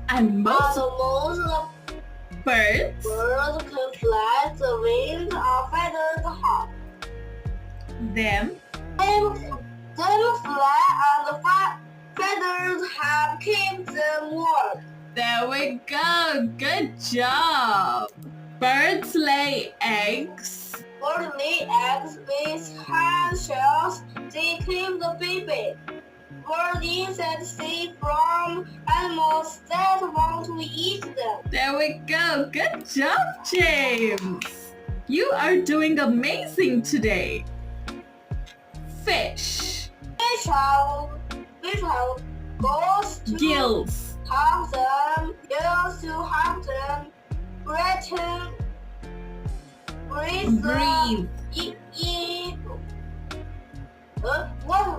And most most birds birds can fly. The wings are feathers hard. them Them fly and the feathers have kept them warm. There we go. Good job. Birds lay eggs. Birds lay eggs with hard shells. They keep the baby. Birds insects stay from animals that want to eat them. There we go. Good job, James. You are doing amazing today. Fish. Fish have goals to Gills. hunt them, gills to hunt them, breathe, Breathe. what